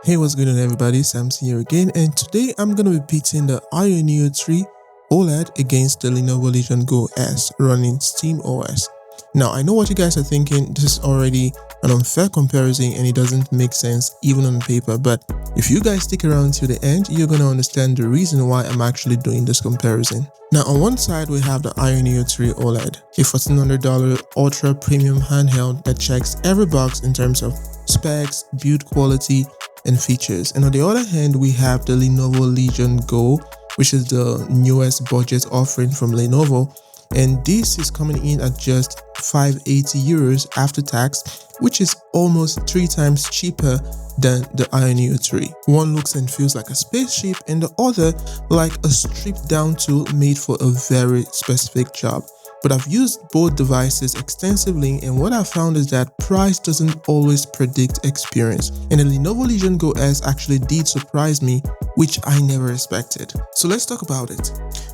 Hey, what's going on everybody, Sam's here again, and today I'm going to be pitting the Ayaneo 3 OLED against the Lenovo Legion Go S running SteamOS. Now, I know what you guys are thinking, this is already an unfair comparison and it doesn't make sense even on paper, but if you guys stick around till the end, you're going to understand the reason why I'm actually doing this comparison. Now, on one side, we have the Ayaneo 3 OLED, a $1,400 ultra premium handheld that checks every box in terms of specs, build quality, and features. And on the other hand, we have the Lenovo Legion Go, which is the newest budget offering from Lenovo, and this is coming in at just 580 euros after tax, which is almost 3 times cheaper than the Ayaneo 3. One looks and feels like a spaceship and the other like a stripped down tool made for a very specific job. But I've used both devices extensively, and what I found is that price doesn't always predict experience, and the Lenovo Legion Go S actually did surprise me, which I never expected. So let's talk about it.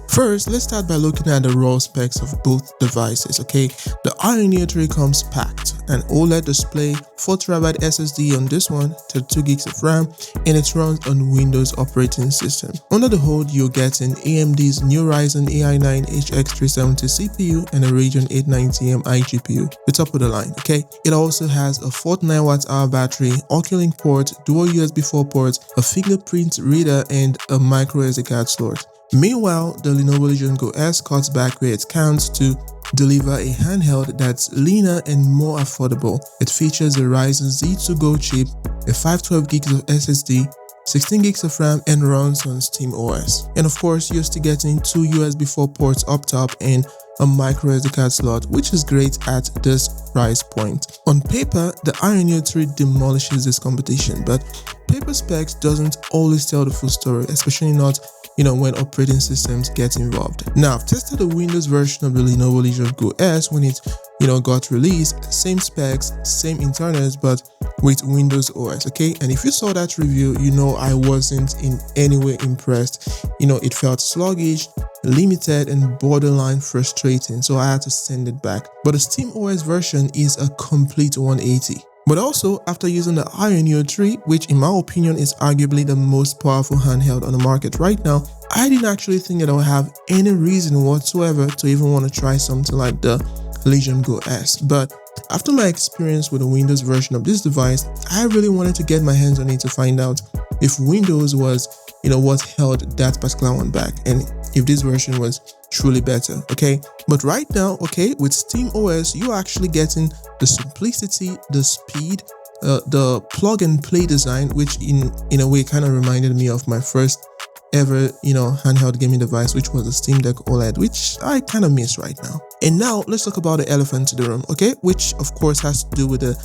First, let's start by looking at the raw specs of both devices, okay? The Ayaneo 3 comes packed, an OLED display, 4TB SSD on this one, 32GB of RAM, and it runs on Windows operating system. Under the hood, you're getting AMD's new Ryzen AI9 HX370 CPU and a Radeon 890M iGPU, the top of the line, okay? It also has a 49Wh battery, Oculink port, dual USB 4 ports, a fingerprint reader, and a micro SD card slot. Meanwhile, the Lenovo Legion Go S cuts back where it counts to deliver a handheld that's leaner and more affordable. It features a Ryzen Z2 Go chip, a 512GB of SSD, 16GB of RAM, and runs on SteamOS. And of course, you're still getting 2 USB 4 ports up top and a micro SD card slot, which is great at this price point. On paper, the Ayaneo 3 demolishes this competition, but paper specs doesn't always tell the full story, especially not when operating systems get involved. Now, I've tested the Windows version of the Lenovo Legion Go S when it got released, same specs, same internals, but with Windows OS, okay? And if you saw that review, I wasn't in any way impressed. It felt sluggish, limited, and borderline frustrating, so I had to send it back. But the SteamOS version is a complete 180. But also, after using the Ayaneo 3, which in my opinion is arguably the most powerful handheld on the market right now, I didn't actually think that I would have any reason whatsoever to even want to try something like the Legion Go S. But after my experience with the Windows version of this device, I really wanted to get my hands on it to find out if Windows was, what held that particular one back, and if this version was truly better, okay? But right now, okay, with SteamOS, you're actually getting the simplicity, the speed, the plug and play design, which in a way kind of reminded me of my first ever handheld gaming device, which was the Steam Deck OLED, which I kind of miss right now. And now let's talk about the elephant in the room, okay, which of course has to do with the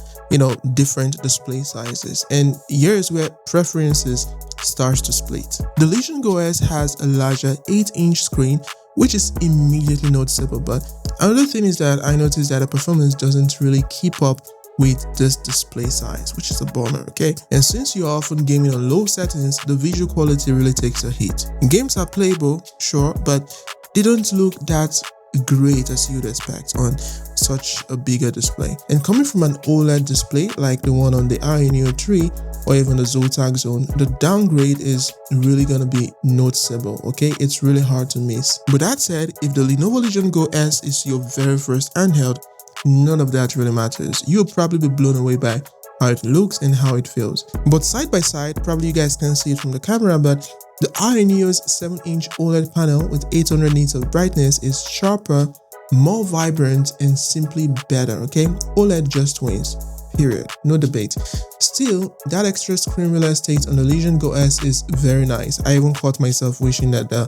different display sizes, and here's where preferences starts to split. The Legion Go S has a larger 8-inch screen, which is immediately noticeable, but another thing is that I noticed that the performance doesn't really keep up with this display size, which is a bummer, okay? And since you're often gaming on low settings, the visual quality really takes a hit. Games are playable, sure, but they don't look that great as you'd expect on such a bigger display. And coming from an OLED display like the one on the Ayaneo 3 or even the Zotac Zone, the downgrade is really going to be noticeable, okay? It's really hard to miss. But that said, if the Lenovo Legion Go S is your very first handheld, none of that really matters. You'll probably be blown away by how it looks and how it feels. But side by side, probably you guys can see it from the camera, but the Ayaneo's 7-inch OLED panel with 800 nits of brightness is sharper, more vibrant, and simply better, okay? OLED just wins, period, no debate. Still, that extra screen real estate on the Legion Go S is very nice. I even caught myself wishing that the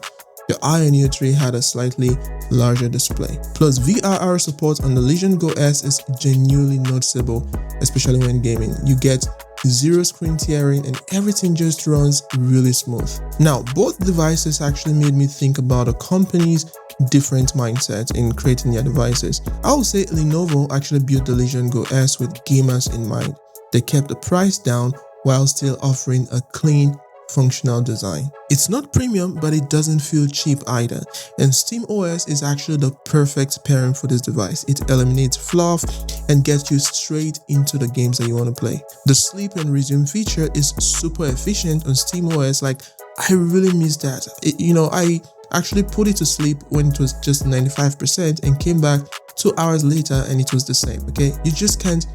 Ayaneo 3 had a slightly larger display. Plus, VRR support on the Legion Go S is genuinely noticeable, especially when gaming. You get zero screen tearing and everything just runs really smooth. Now, both devices actually made me think about a company's different mindset in creating their devices. I would say Lenovo actually built the Legion Go S with gamers in mind. They kept the price down while still offering a clean, functional design. It's not premium, but it doesn't feel cheap either. And SteamOS is actually the perfect pairing for this device. It eliminates fluff and gets you straight into the games that you want to play. The sleep and resume feature is super efficient on SteamOS. Like, I really miss that. I actually put it to sleep when it was just 95% and came back 2 hours later and it was the same. Okay, you just can't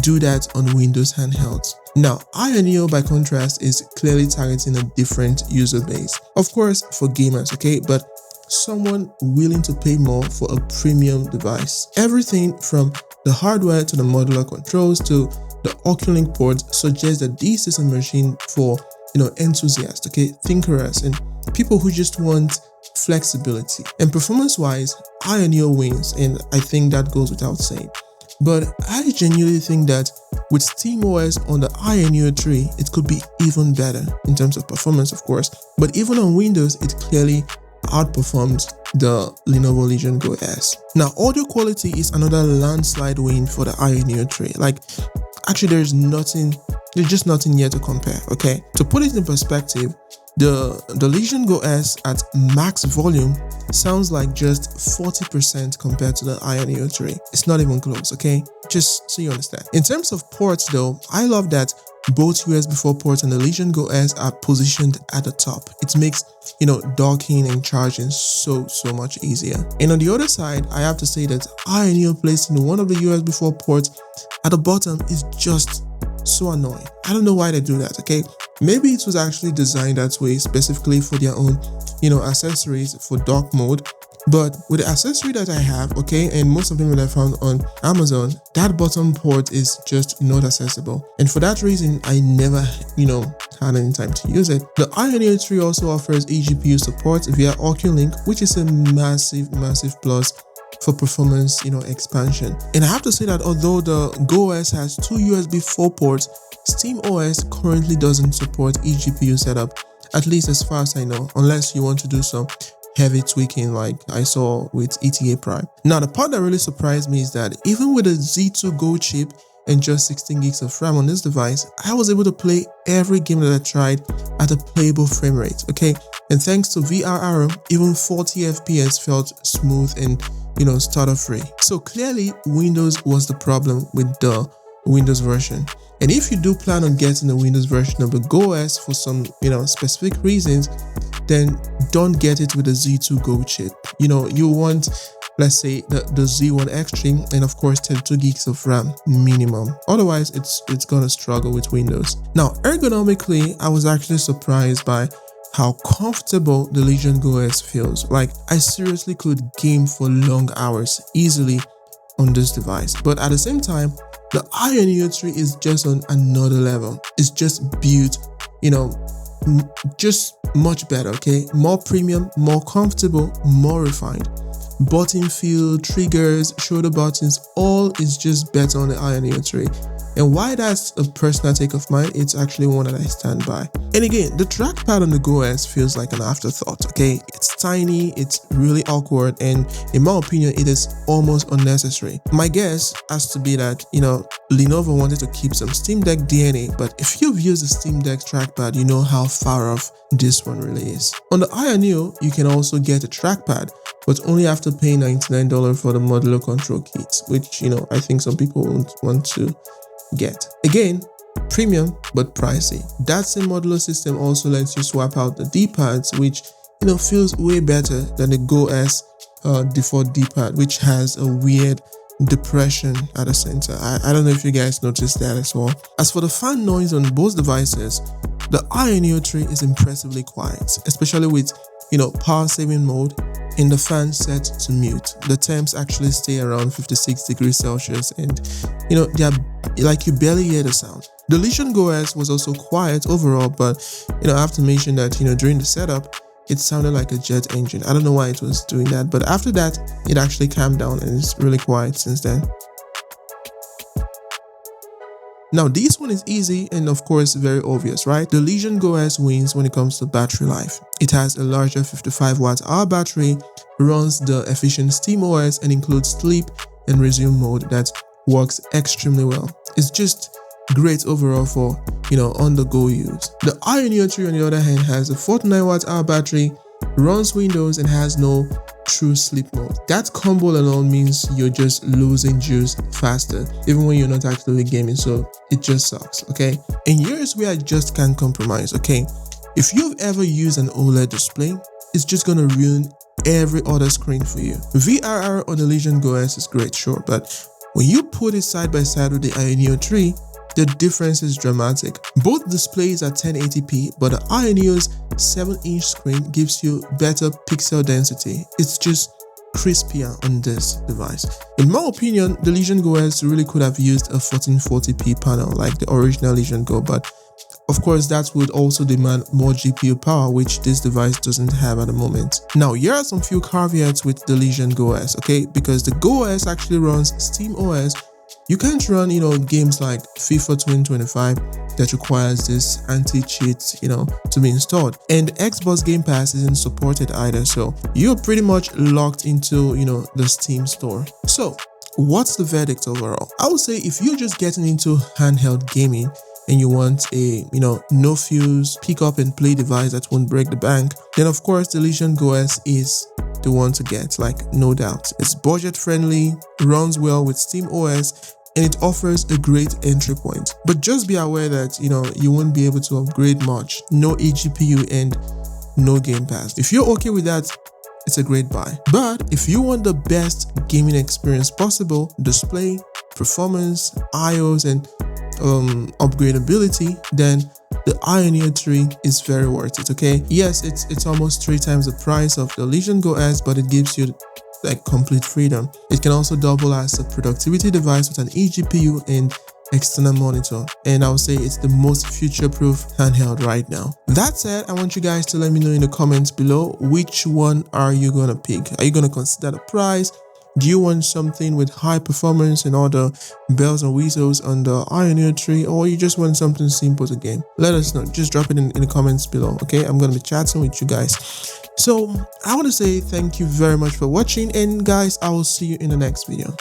do that on Windows handhelds. Now, Ayaneo by contrast is clearly targeting a different user base. Of course, for gamers, okay, but someone willing to pay more for a premium device. Everything from the hardware to the modular controls to the Oculink ports suggests that this is a machine for enthusiasts, okay, thinkers, and people who just want flexibility. And performance-wise, Ayaneo wins, and I think that goes without saying. But I genuinely think that with SteamOS on the Ayaneo 3, it could be even better in terms of performance, of course. But even on Windows, it clearly outperforms the Lenovo Legion Go S. Now, audio quality is another landslide win for the Ayaneo 3. Like, actually, there's just nothing here to compare, okay? To put it in perspective, the Legion Go S at max volume sounds like just 40% compared to the Ayaneo 3. It's not even close, okay? Just so you understand. In terms of ports though, I love that both USB 4 ports and the Legion Go S are positioned at the top. It makes, docking and charging so much easier. And on the other side, I have to say that Ayaneo placing one of the USB 4 ports at the bottom is just so annoying. I don't know why they do that, okay? Maybe it was actually designed that way specifically for their own, accessories for dock mode. But with the accessory that I have, okay, and most of them that I found on Amazon, that bottom port is just not accessible. And for that reason, I never, had any time to use it. The Ayaneo 3 also offers eGPU support via Oculink, which is a massive plus for performance, expansion. And I have to say that although the Go OS has 2 USB 4 ports, SteamOS currently doesn't support eGPU setup, at least as far as I know, unless you want to do some heavy tweaking like I saw with ETA Prime. Now, the part that really surprised me is that even with a Z2 Go chip and just 16 gigs of RAM on this device, I was able to play every game that I tried at a playable frame rate, okay? And thanks to VRR, even 40 FPS felt smooth and starter free. So clearly Windows was the problem with the Windows version. And if you do plan on getting the Windows version of the Go OS for some specific reasons, then don't get it with the Z2 Go chip. You want, let's say, the Z1 Extreme and of course 32 gigs of RAM minimum. Otherwise, it's gonna struggle with Windows. Now, ergonomically, I was actually surprised by how comfortable the Legion Go S feels. Like, I seriously could game for long hours easily on this device. But at the same time, the Ayaneo 3 is just on another level. It's just built, just much better, okay? More premium, more comfortable, more refined. Button feel, triggers, shoulder buttons, all is just better on the Ayaneo 3. And why that's a personal take of mine, it's actually one that I stand by. And again, the trackpad on the Go S feels like an afterthought, okay? It's tiny, it's really awkward, and in my opinion, it is almost unnecessary. My guess has to be that, Lenovo wanted to keep some Steam Deck DNA, but if you've used the Steam Deck trackpad, you know how far off this one really is. On the Ayaneo, you can also get a trackpad, but only after paying $99 for the modular control kits, which, I think some people won't want to get. Again, premium but pricey. That same modular system also lets you swap out the D-pads, which feels way better than the Go S default D-pad, which has a weird depression at the center. I don't know if you guys noticed that as well. As for the fan noise on both devices, the Ayaneo 3 is impressively quiet, especially with power saving mode and the fan set to mute. The temps actually stay around 56 degrees Celsius and they're like you barely hear the sound. The Legion Go S was also quiet overall, but I have to mention that during the setup it sounded like a jet engine. I don't know why it was doing that, but after that it actually calmed down and it's really quiet since then. Now, this one is easy and of course very obvious, right? The Legion Go S wins when it comes to battery life. It has a larger 55 watt-hour battery, runs the efficient SteamOS, and includes sleep and resume mode that works extremely well. It's just great overall for on-the-go use. The Ayaneo 3 on the other hand has a 49 watt-hour battery, runs Windows, and has no true sleep mode. That combo alone means you're just losing juice faster, even when you're not actually gaming, so it just sucks, okay? And here's where I just can't compromise, okay? If you've ever used an OLED display, it's just gonna ruin every other screen for you. VRR on the Legion Go S is great, sure, but when you put it side by side with the Ayaneo 3, the difference is dramatic. Both displays are 1080p, but the Ayaneo's 7-inch screen gives you better pixel density. It's just crispier on this device. In my opinion, the Legion Go S really could have used a 1440p panel like the original Legion Go, but of course that would also demand more GPU power, which this device doesn't have at the moment. Now, here are some few caveats with the Legion Go S, okay? Because the Go S actually runs SteamOS. You can't run, games like FIFA 2025 that requires this anti-cheat, to be installed. And Xbox Game Pass isn't supported either, so you're pretty much locked into, the Steam store. So, what's the verdict overall? I would say if you're just getting into handheld gaming and you want a, no fuse, pick up and play device that won't break the bank, then of course the Legion Go S is the one to get, like no doubt. It's budget friendly, runs well with SteamOS, and it offers a great entry point. But just be aware that, you won't be able to upgrade much. No eGPU and no Game Pass. If you're okay with that, it's a great buy. But if you want the best gaming experience possible, display, performance, IOs, and upgradability, then the Ayaneo 3 is very worth it, okay? Yes, it's almost 3 times the price of the Legion Go S, but it gives you like complete freedom. It can also double as a productivity device with an eGPU and external monitor, and I would say it's the most future-proof handheld right now. That said, I want you guys to let me know in the comments below, which one are you gonna pick? Are you gonna consider the price? Do you want something with high performance and all the bells and whistles on the Ayaneo 3, or you just want something simple to game? Let us know. Just drop it in the comments below, okay? I'm going to be chatting with you guys. So I want to say thank you very much for watching, and guys, I will see you in the next video.